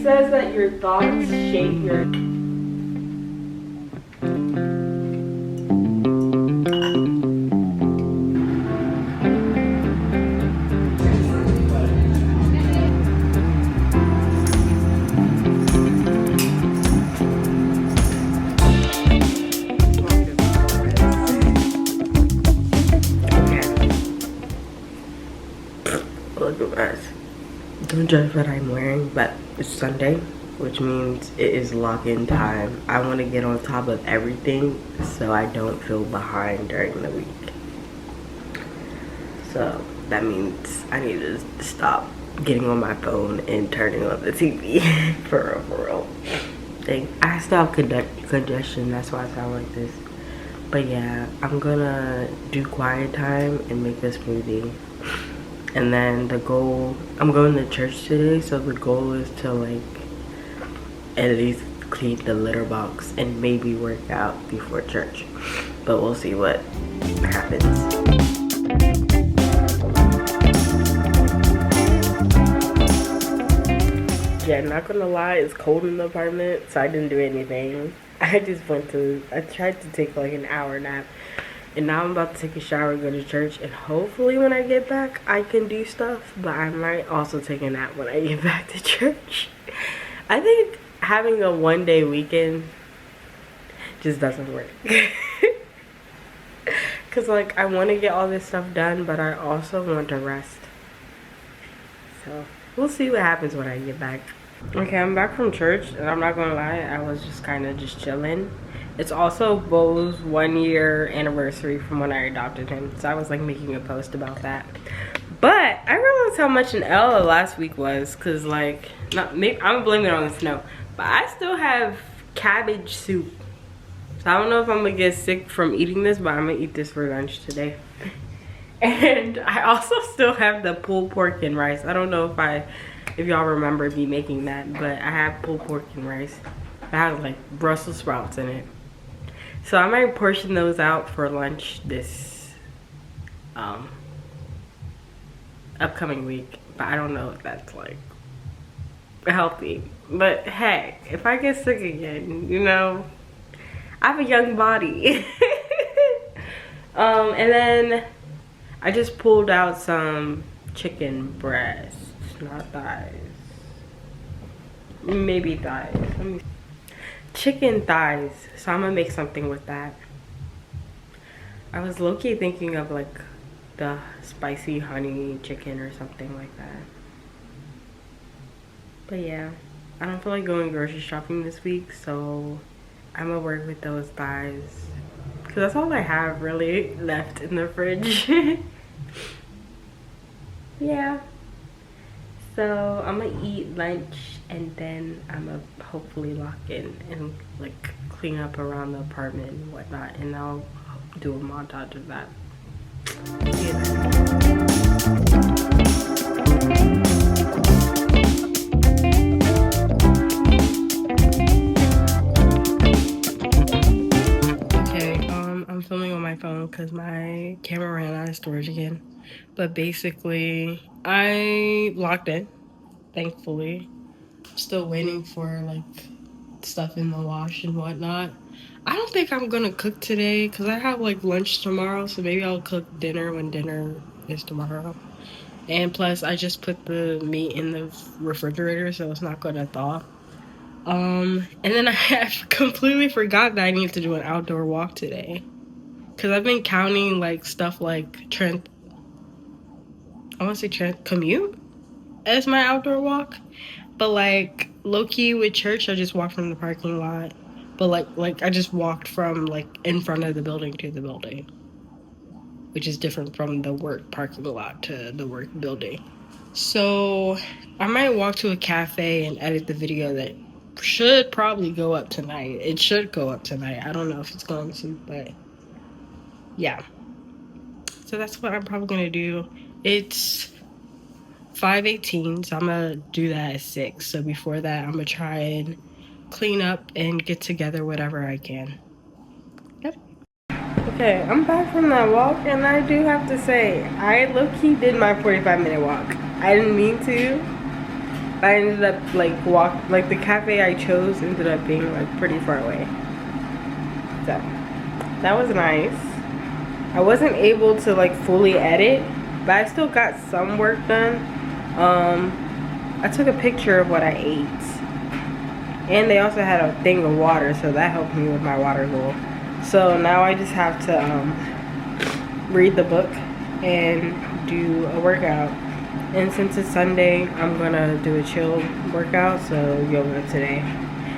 says that your thoughts shape your... Look at that. Don't judge what I'm wearing, but it's Sunday, which means it is lock-in time. I want to get on top of everything so I don't feel behind during the week. So that means I need to stop getting on my phone and turning on the TV. For real. I still have congestion, that's why I sound like this. But yeah, I'm gonna do quiet time and make a smoothie. And then the goal, I'm going to church today, so the goal is to like at least clean the litter box and maybe work out before church. But we'll see what happens. Yeah, not gonna lie, it's cold in the apartment, so I didn't do anything. I tried to take like an hour nap. And now I'm about to take a shower, go to church, and hopefully when I get back, I can do stuff. But I might also take a nap when I get back to church. I think having a one-day weekend just doesn't work. Because, like, I want to get all this stuff done, but I also want to rest. So, we'll see what happens when I get back. Okay, I'm back from church, and I'm not going to lie, I was just kind of just chilling. It's also Bo's 1-year anniversary from when I adopted him. So I was like making a post about that. But I realized how much an L last week was. Cause like, maybe I'm blaming it on the snow. But I still have cabbage soup. So I don't know if I'm gonna get sick from eating this, but I'm gonna eat this for lunch today. And I also still have the pulled pork and rice. I don't know if y'all remember me making that, but I have pulled pork and rice. It has like Brussels sprouts in it. So I might portion those out for lunch this upcoming week. But I don't know if that's like healthy. But hey, if I get sick again, you know, I have a young body. And then I just pulled out some chicken breasts, not thighs. Maybe thighs. Let me see. Chicken thighs, so I'm gonna make something with that. I was low-key thinking of like the spicy honey chicken or something like that. But yeah, I don't feel like going grocery shopping this week, so I'm gonna work with those thighs because that's all I have really left in the fridge. Yeah, so I'm gonna eat lunch and then I'm gonna hopefully lock in and like clean up around the apartment and whatnot, and I'll do a montage of that. Okay, I'm filming on my phone because my camera ran out of storage again. But basically, I locked in, thankfully. Still waiting for like stuff in the wash and whatnot. I don't think I'm gonna cook today because I have like lunch tomorrow, so maybe I'll cook dinner when dinner is tomorrow. And plus I just put the meat in the refrigerator, so it's not gonna thaw. And then I completely forgot that I need to do an outdoor walk today because I've been counting like stuff like commute as my outdoor walk. But like low-key with church, I just walked from the parking lot. But like I just walked from like in front of the building to the building, which is different from the work parking lot to the work building. So I might walk to a cafe and edit the video that should probably go up tonight. It should go up tonight. I don't know if it's going to, but yeah. So that's what I'm probably gonna do. It's 5:18, so I'm gonna do that at 6. So before that, I'm gonna try and clean up and get together whatever I can. Yep. Okay, I'm back from that walk, and I do have to say, I low-key did my 45-minute walk. I didn't mean to, I ended up like the cafe I chose ended up being like pretty far away. So that was nice. I wasn't able to like fully edit, but I still got some work done. I took a picture of what I ate, and they also had a thing of water, so that helped me with my water goal. So now I just have to read the book and do a workout. And since it's Sunday, I'm gonna do a chill workout, so yoga today.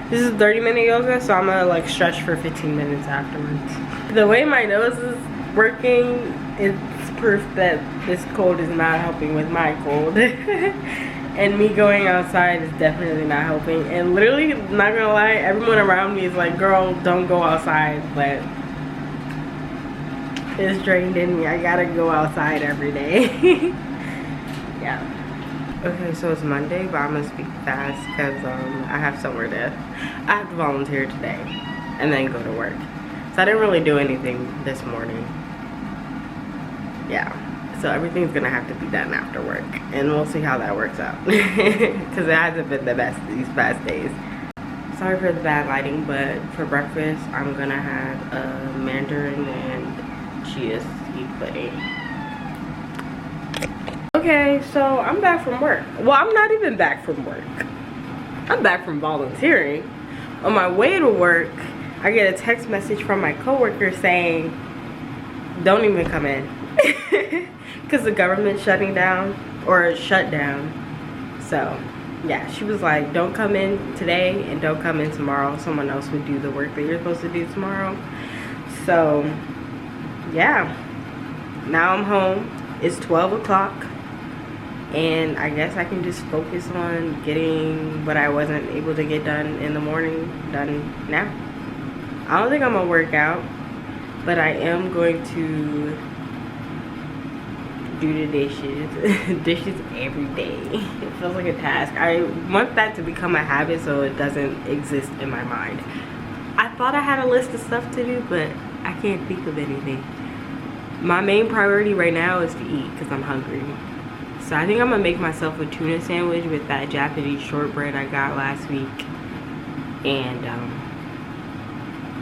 This is 30-minute yoga, so I'm gonna like stretch for 15 minutes afterwards. The way my nose is working, it's proof that this cold is not helping with my cold. And me going outside is definitely not helping. And literally, not gonna lie, everyone around me is like, girl, don't go outside. But it's drained in me. I gotta go outside every day. Yeah. Okay, so it's Monday, but I'm gonna speak fast because I have somewhere to, I have to volunteer today and then go to work. So I didn't really do anything this morning. Yeah. So everything's gonna have to be done after work, and we'll see how that works out. Because it hasn't been the best these past days. Sorry for the bad lighting, but for breakfast I'm gonna have a mandarin and chia seed pudding. Okay, so I'm back from work. Well, I'm not even back from work. I'm back from volunteering. On my way to work, I get a text message from my coworker saying, "Don't even come in." Because the government's shutting down, or shut down. So yeah, she was like, don't come in today and don't come in tomorrow. Someone else would do the work that you're supposed to do tomorrow. So yeah, now I'm home. It's 12 o'clock, and I guess I can just focus on getting what I wasn't able to get done in the morning done now. I don't think I'm gonna work out, but I am going to do the dishes. Dishes every day. It feels like a task. I want that to become a habit so it doesn't exist in my mind. I thought I had a list of stuff to do, but I can't think of anything. My main priority right now is to eat because I'm hungry. So I think I'm gonna make myself a tuna sandwich with that Japanese shortbread I got last week. And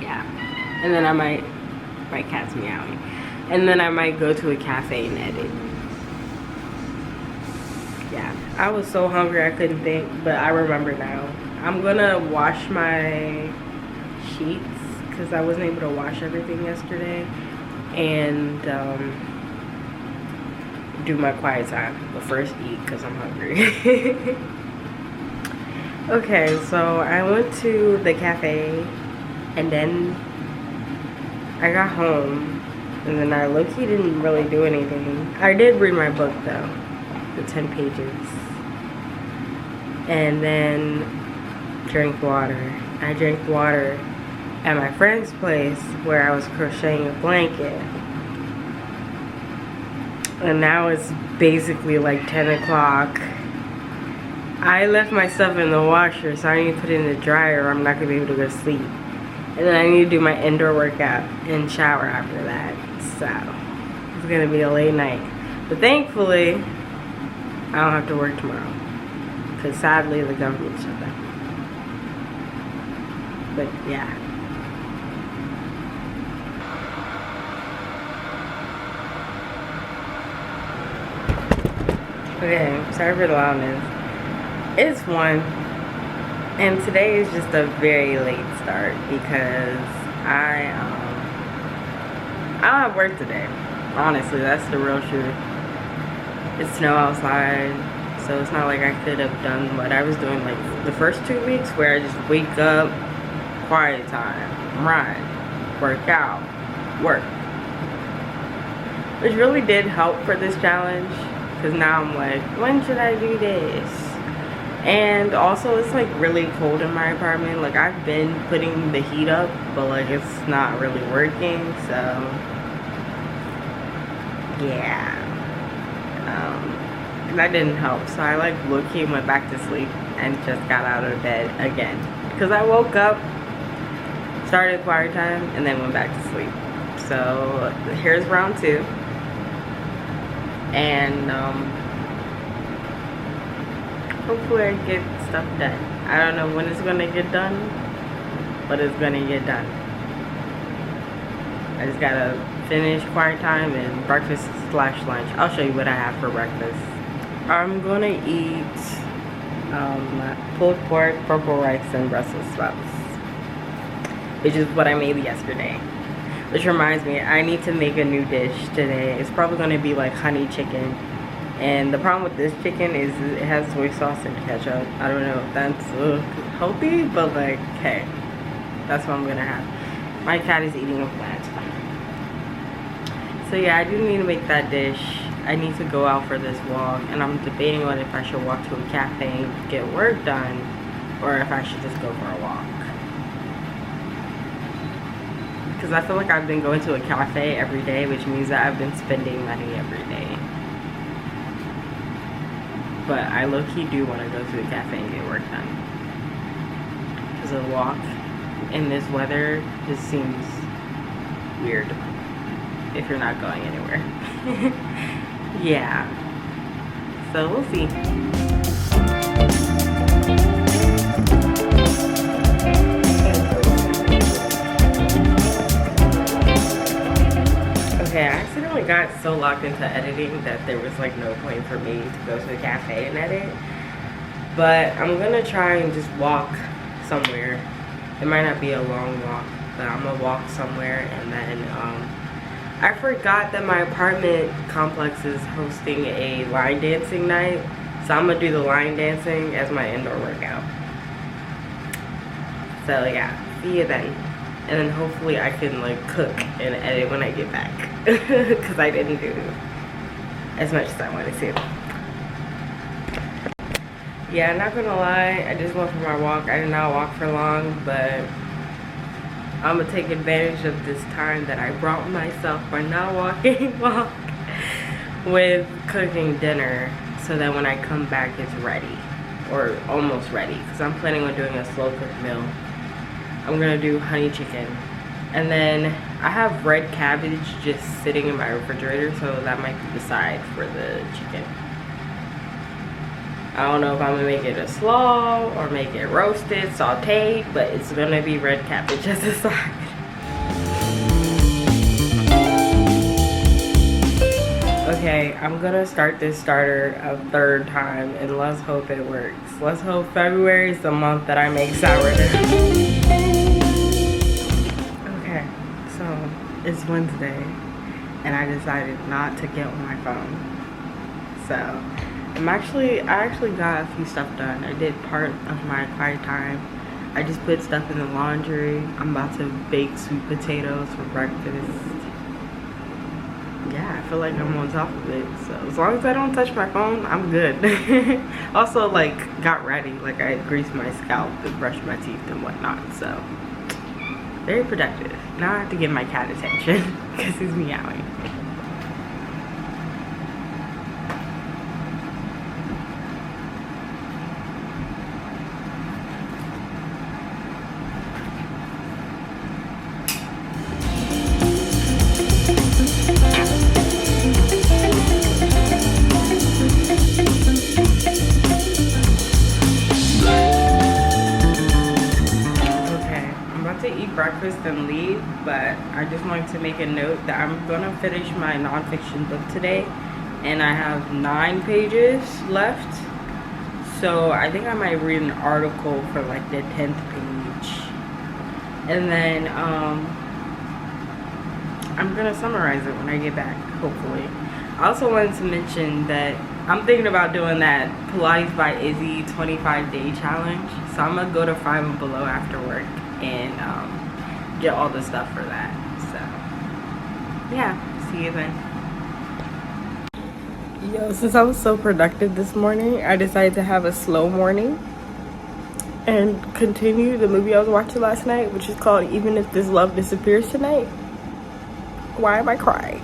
yeah. And then I might, my cat's meowing. And then I might go to a cafe and edit. Yeah, I was so hungry I couldn't think, but I remember now. I'm gonna wash my sheets because I wasn't able to wash everything yesterday, and do my quiet time, but first eat because I'm hungry. Okay, so I went to the cafe, and then I got home. And then I low-key didn't really do anything. I did read my book though, the 10 pages. And then drank water. I drank water at my friend's place where I was crocheting a blanket. And now it's basically like 10 o'clock. I left my stuff in the washer, so I need to put it in the dryer or I'm not gonna be able to go to sleep. And then I need to do my indoor workout and shower after that. So it's gonna be a late night, but thankfully I don't have to work tomorrow because sadly the government shut down. But yeah, okay, sorry for the loudness. It's 1, and today is just a very late start because I don't have work today. Honestly, that's the real truth. It's snow outside, so it's not like I could have done what I was doing like the first 2 weeks where I just wake up, quiet time, run, work out, work. Which really did help for this challenge, because now I'm like, when should I do this? And also it's like really cold in my apartment. Like I've been putting the heat up, but like it's not really working, so yeah, that didn't help. So I like low-key went back to sleep and just got out of bed again because I woke up, started quiet time, and then went back to sleep. So here's round 2, and hopefully I get stuff done. I don't know when it's gonna get done, but it's gonna get done. I just gotta finish quiet time and breakfast / lunch. I'll show you what I have for breakfast. I'm gonna eat pulled pork, purple rice, and Brussels sprouts, which is what I made yesterday. Which reminds me, I need to make a new dish today. It's probably gonna be like honey chicken. And the problem with this chicken is it has soy sauce and ketchup. I don't know if that's healthy, but like, hey, that's what I'm gonna have. My cat is eating a plant. So yeah, I do need to make that dish. I need to go out for this walk, and I'm debating on if I should walk to a cafe and get work done, or if I should just go for a walk. Because I feel like I've been going to a cafe every day, which means that I've been spending money every day. But I low-key do want to go to a cafe and get work done. Because a walk in this weather just seems weird if you're not going anywhere. Yeah. So we'll see. Okay, I accidentally got so locked into editing that there was like no point for me to go to the cafe and edit. But I'm gonna try and just walk somewhere. It might not be a long walk, but I'm gonna walk somewhere. And then I forgot that my apartment complex is hosting a line dancing night. So I'm gonna do the line dancing as my indoor workout. So yeah, see you then. And then hopefully I can like cook and edit when I get back. Because I didn't do as much as I wanted to. Yeah, I'm not gonna lie, I just went for my walk. I did not walk for long, but I'm gonna take advantage of this time that I brought myself by not walking walk with cooking dinner, so that when I come back it's ready, or almost ready, because I'm planning on doing a slow cooked meal. I'm gonna do honey chicken, and then I have red cabbage just sitting in my refrigerator, so that might be the side for the chicken. I don't know if I'm gonna make it a slaw or make it roasted, sauteed, but it's gonna be red cabbage as a side. Okay, I'm gonna start this starter a third time, and let's hope it works. Let's hope February is the month that I make sourdough. Okay, so it's Wednesday, and I decided not to get on my phone. So I actually got a few stuff done. I did part of my quiet time. I just put stuff in the laundry. I'm about to bake sweet potatoes for breakfast. Yeah, I feel like I'm on top of it. So as long as I don't touch my phone, I'm good. Also, like, got ready. Like, I greased my scalp and brushed my teeth and whatnot. So very productive. Now I have to give my cat attention because he's meowing. Breakfast and leave, but I just wanted to make a note that I'm gonna finish my nonfiction book today, and I have 9 pages left, so I think I might read an article for like the 10th page, and then I'm gonna summarize it when I get back, hopefully. I also wanted to mention that I'm thinking about doing that Pilates by Izzy 25-day challenge, so I'm gonna go to Five and Below after work and get all the stuff for that. So yeah, see you then. Yo, since I was so productive this morning, I decided to have a slow morning and continue the movie I was watching last night, which is called Even If This Love Disappears Tonight. Why am I crying?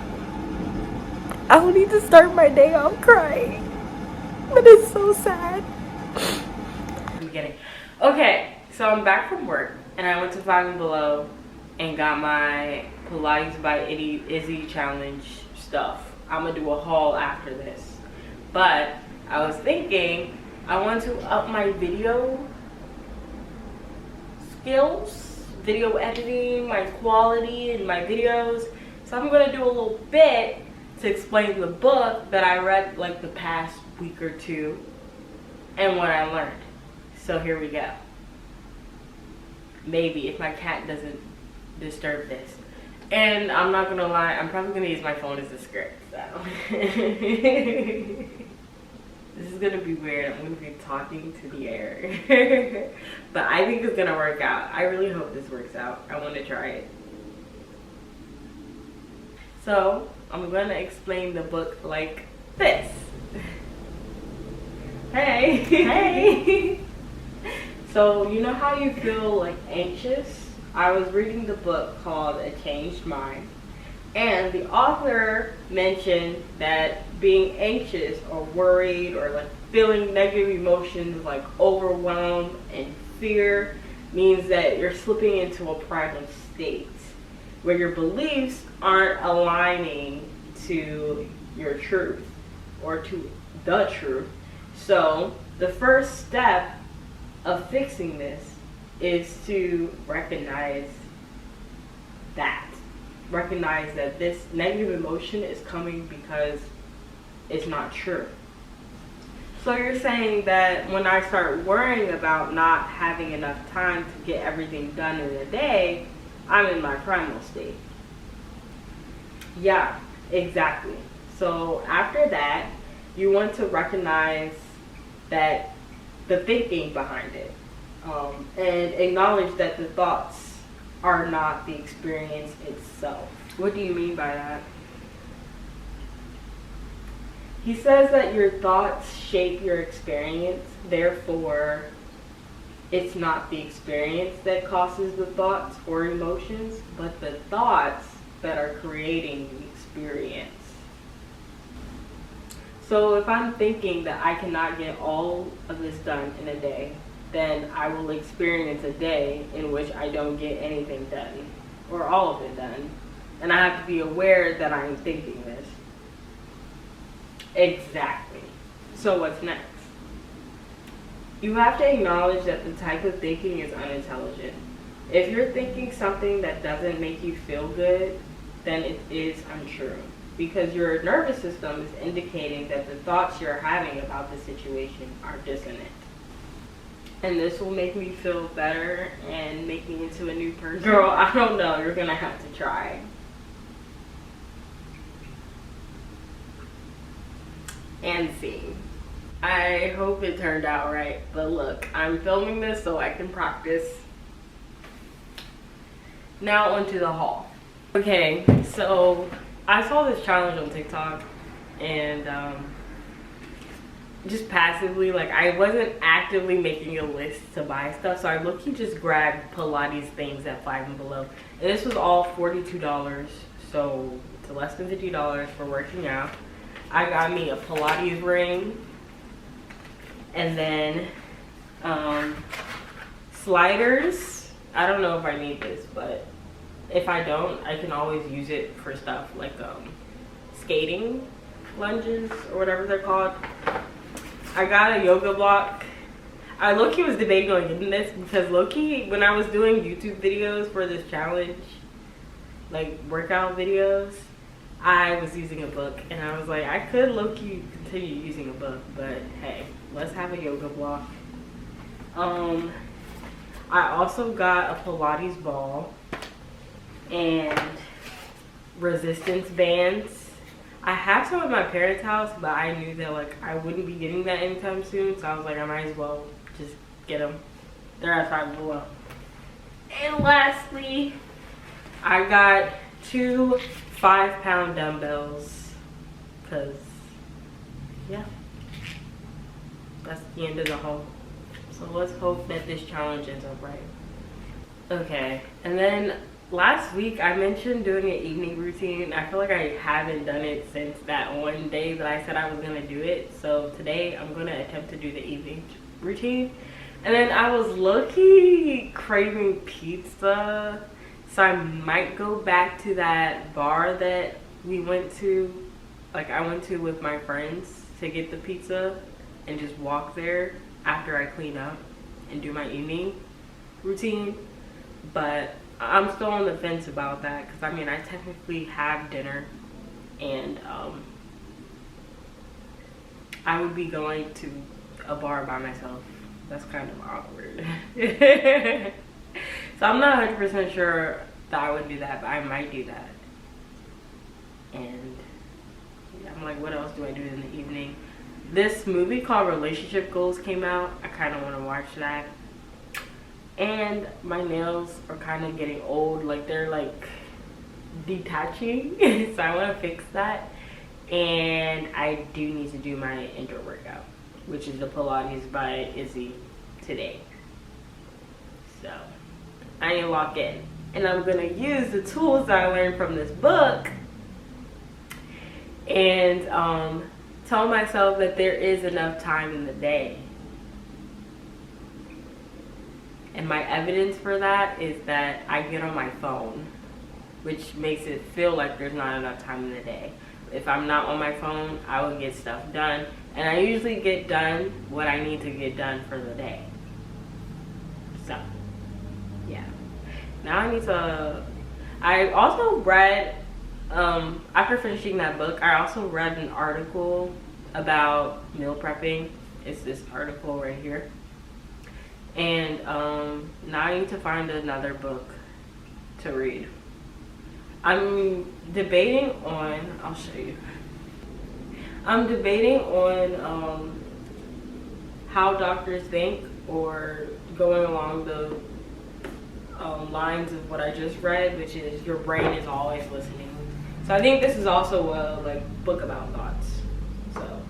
I don't need to start my day off crying, but it's so sad. I'm kidding. Okay, so I'm back from work, and I went to Five and Below and got my Pilates by Izzy challenge stuff. I'm gonna do a haul after this. But I was thinking I want to up my video skills, video editing, my quality in my videos. So I'm gonna do a little bit to explain the book that I read like the past week or two and what I learned. So here we go. Maybe if my cat doesn't disturb this. And I'm not gonna lie, I'm probably gonna use my phone as a script, so. This is gonna be weird. I'm gonna be talking to the air. But I think it's gonna work out. I really hope this works out. I wanna try it. So, I'm gonna explain the book like this. Hey. Hey. So, you know how you feel like anxious? I was reading the book called A Changed Mind, and the author mentioned that being anxious or worried or like feeling negative emotions like overwhelm and fear means that you're slipping into a primal state where your beliefs aren't aligning to your truth or to the truth. So the first step of fixing this is to recognize that this negative emotion is coming because it's not true. So you're saying that when I start worrying about not having enough time to get everything done in a day, I'm in my primal state. Yeah, exactly. So after that, you want to recognize that the thinking behind it, and acknowledge that the thoughts are not the experience itself. What do you mean by that? He says that your thoughts shape your experience, therefore it's not the experience that causes the thoughts or emotions, but the thoughts that are creating the experience. So if I'm thinking that I cannot get all of this done in a day, then I will experience a day in which I don't get anything done, or all of it done. And I have to be aware that I'm thinking this. Exactly. So what's next? You have to acknowledge that the type of thinking is unintelligent. If you're thinking something that doesn't make you feel good, then it is untrue, because your nervous system is indicating that the thoughts you're having about the situation are dissonant. And this will make me feel better and make me into a new person. Girl, I don't know. You're gonna have to try. And see. I hope it turned out right. But look, I'm filming this so I can practice. Now onto the haul. Okay, so I saw this challenge on TikTok, and just passively, like I wasn't actively making a list to buy stuff, so I low-key just grabbed Pilates things at Five and Below. And this was all $42, so to less than $50 for working out. I got me a Pilates ring, and then sliders. I don't know if I need this, but if I don't, I can always use it for stuff like skating lunges or whatever they're called. I got a yoga block. I low-key was debating on getting this because low-key, when I was doing YouTube videos for this challenge, like workout videos, I was using a book, and I was like, I could low-key continue using a book, but hey, let's have a yoga block. I also got a Pilates ball and resistance bands. I have some at my parents' house, but I knew that like I wouldn't be getting that anytime soon, so I was like, I might as well just get them. They're at Five Below. And lastly, I got 2 5-pound dumbbells, because yeah, that's the end of the haul. So let's hope that this challenge ends up right. Okay, and then last week I mentioned doing an evening routine. I feel like I haven't done it since that one day that I said I was gonna do it. So today I'm gonna attempt to do the evening routine. And then I was low-key craving pizza, so I might go back to that bar that we went to, like I went to with my friends to get the pizza and just walk there after I clean up and do my evening routine. But I'm still on the fence about that because I mean I technically have dinner, and I would be going to a bar by myself. That's kind of awkward. So I'm not 100% sure that I would do that, but I might do that. And yeah, I'm like, what else do I do in the evening? This movie called Relationship Goals came out. I kind of want to watch that. And my nails are kind of getting old. Like, they're like detaching. So I want to fix that. And I do need to do my indoor workout, which is the Pilates by Izzy today. So I need to lock in. And I'm going to use the tools that I learned from this book and tell myself that there is enough time in the day. And my evidence for that is that I get on my phone, which makes it feel like there's not enough time in the day. If I'm not on my phone, I will get stuff done. And I usually get done what I need to get done for the day. So, yeah. Now I need to... I also read, after finishing that book, I also read an article about meal prepping. It's this article right here. And now I need to find another book to read. I'm debating on, I'll show you. I'm debating on how doctors think, or going along the lines of what I just read, which is your brain is always listening. So I think this is also a book about thoughts. So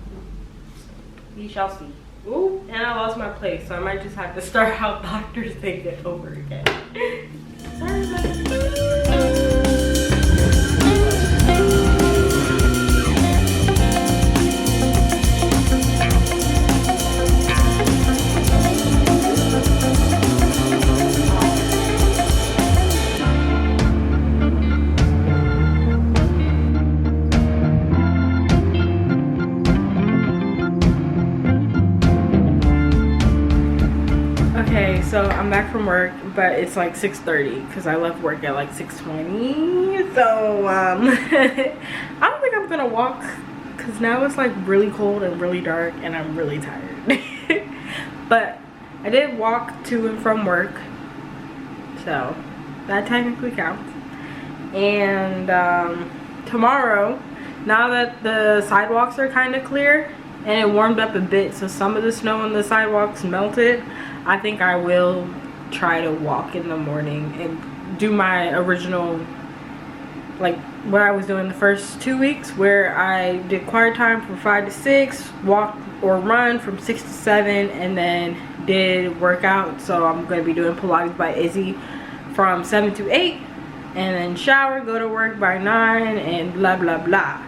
we shall see. Ooh, and I lost my place, so I might just have to start how doctors think it over again. Sorry about that. Okay, so I'm back from work, but it's like 6:30 because I left work at like 6:20. So I don't think I'm gonna walk because now it's like really cold and really dark and I'm really tired. But I did walk to and from work, so that technically counts. And tomorrow, now that the sidewalks are kind of clear and it warmed up a bit, so some of the snow on the sidewalks melted, I think I will try to walk in the morning and do my original, like what I was doing the first 2 weeks, where I did quiet time from 5 to 6, walk or run from 6 to 7, and then did workout. So I'm going to be doing Pilates by Izzy from 7 to 8, and then shower, go to work by 9, and blah blah blah.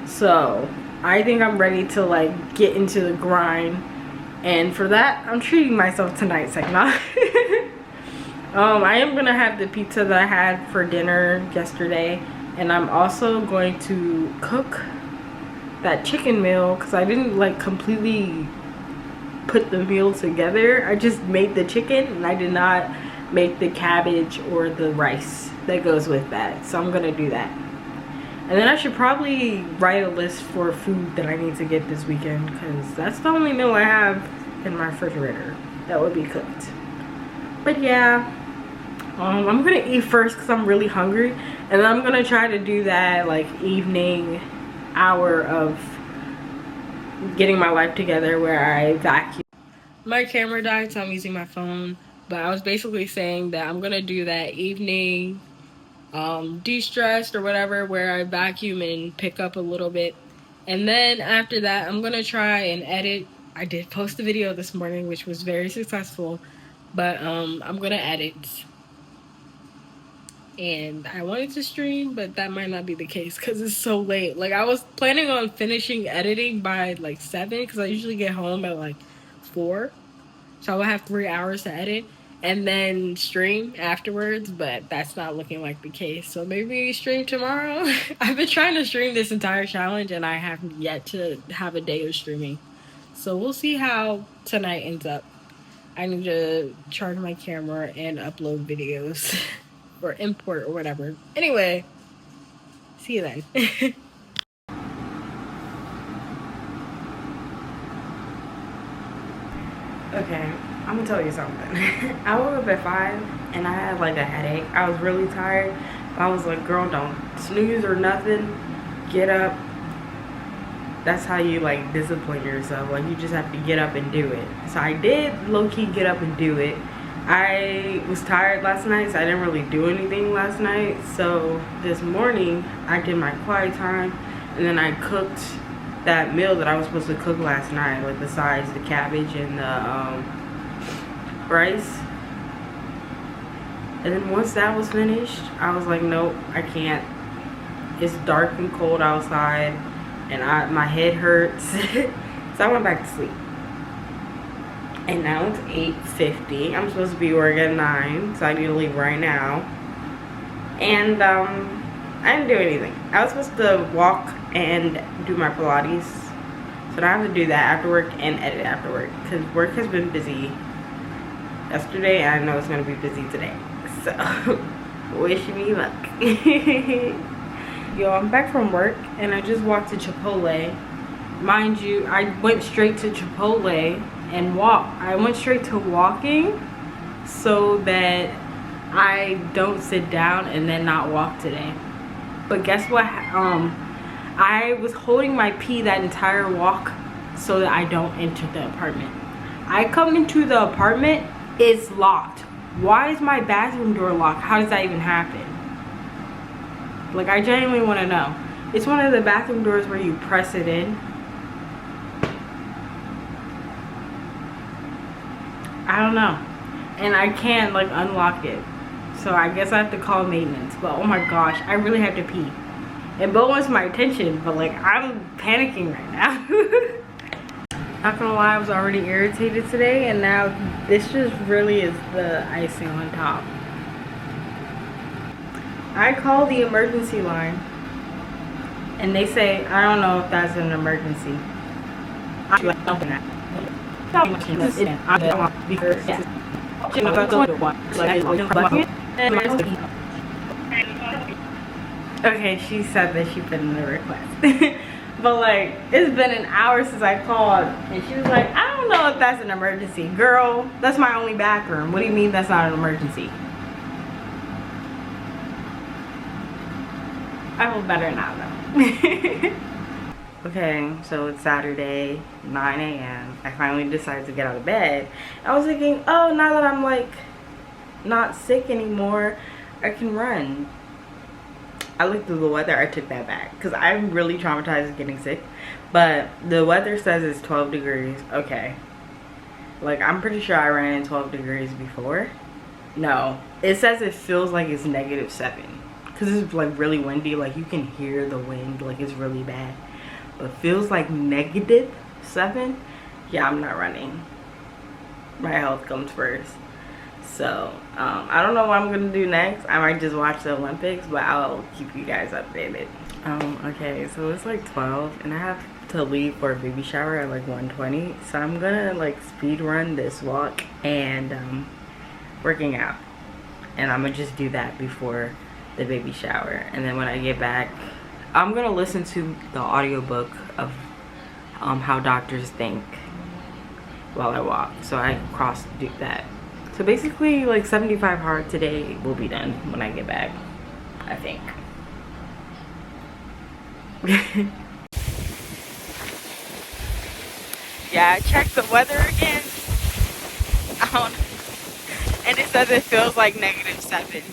So I think I'm ready to like get into the grind. And for that, I'm treating myself tonight, Segna. I am gonna have the pizza that I had for dinner yesterday, and I'm also going to cook that chicken meal because I didn't like completely put the meal together. I just made the chicken and I did not make the cabbage or the rice that goes with that. So I'm gonna do that. And then I should probably write a list for food that I need to get this weekend, because that's the only meal I have in my refrigerator that would be cooked. But yeah, I'm gonna eat first because I'm really hungry, and then I'm gonna try to do that like evening hour of getting my life together where I vacuum. My camera died, so I'm using my phone, but I was basically saying that I'm gonna do that evening de-stressed or whatever, where I vacuum and pick up a little bit. And then after that, I'm gonna try and edit. I did post a video this morning, which was very successful, but I'm gonna edit. And I wanted to stream, but that might not be the case because it's so late. Like, I was planning on finishing editing by like 7, because I usually get home at like 4, so I will have 3 hours to edit and then stream afterwards, but that's not looking like the case. So maybe stream tomorrow. I've been trying to stream this entire challenge and I have yet to have a day of streaming. So we'll see how tonight ends up. I need to charge my camera and upload videos or import or whatever. Anyway, see you then. Okay, I'm gonna tell you something. I woke up at 5 and I had like a headache. I was really tired. I was like, girl, don't snooze or nothing. Get up. That's how you like discipline yourself. Like, you just have to get up and do it. So I did low-key get up and do it. I was tired last night, so I didn't really do anything last night. So this morning I did my quiet time, and then I cooked that meal that I was supposed to cook last night, like the sides, the cabbage and the rice. And then once that was finished, I was like, nope, I can't. It's dark and cold outside, and my head hurts. So I went back to sleep. And now it's 8:50. I'm supposed to be working at 9, so I need to leave right now. And I didn't do anything. I was supposed to walk and do my Pilates, so I have to do that after work and edit after work, because work has been busy yesterday and I know it's going to be busy today. So wish me luck. Yo, I'm back from work and I just walked to Chipotle. Mind you, I went straight to Chipotle and walked. I went straight to walking so that I don't sit down and then not walk today. But guess what? I was holding my pee that entire walk so that I don't enter the apartment. I come into the apartment, it's locked. Why is my bathroom door locked? How does that even happen? Like, I genuinely want to know. It's one of the bathroom doors where you press it in. I don't know. And I can't like unlock it. So I guess I have to call maintenance. But oh my gosh, I really have to pee. And Bo wants my attention, but like, I'm panicking right now. Not gonna lie, I was already irritated today, and now this just really is the icing on top. I call the emergency line and they say, I don't know if that's an emergency. Okay, she said that she put in the request. But like, it's been an hour since I called and she was like, I don't know if that's an emergency. Girl, that's my only bathroom. What do you mean that's not an emergency? I feel better now though. Okay, so it's Saturday, 9 a.m. I finally decided to get out of bed. I was thinking, oh, now that I'm like not sick anymore, I can run. I looked through the weather, I took that back because I'm really traumatized of getting sick. But the weather says it's 12 degrees. Okay. Like, I'm pretty sure I ran in 12 degrees before. No, it says it feels like it's -7 because it's like really windy. Like, you can hear the wind, like it's really bad. But feels like -7. Yeah, I'm not running. My health comes first. So I don't know what I'm gonna do next. I might just watch the Olympics, but I'll keep you guys updated. Okay, so it's like 12 and I have to leave for a baby shower at like 1:20, so I'm gonna like speed run this walk and working out, and I'm gonna just do that before the baby shower. And then when I get back, I'm gonna listen to the audiobook of how doctors think while I walk, so I do that. So basically like 75 hard today will be done when I get back, I think. Yeah, I checked the weather again. And it says it feels like -7.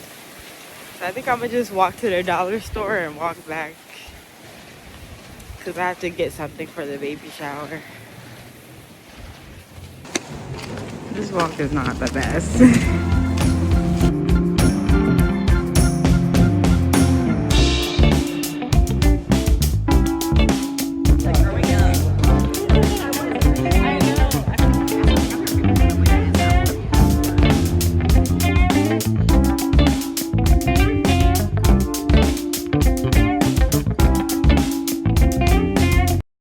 So I think I'm gonna just walk to the dollar store and walk back, because I have to get something for the baby shower. This walk is not the best.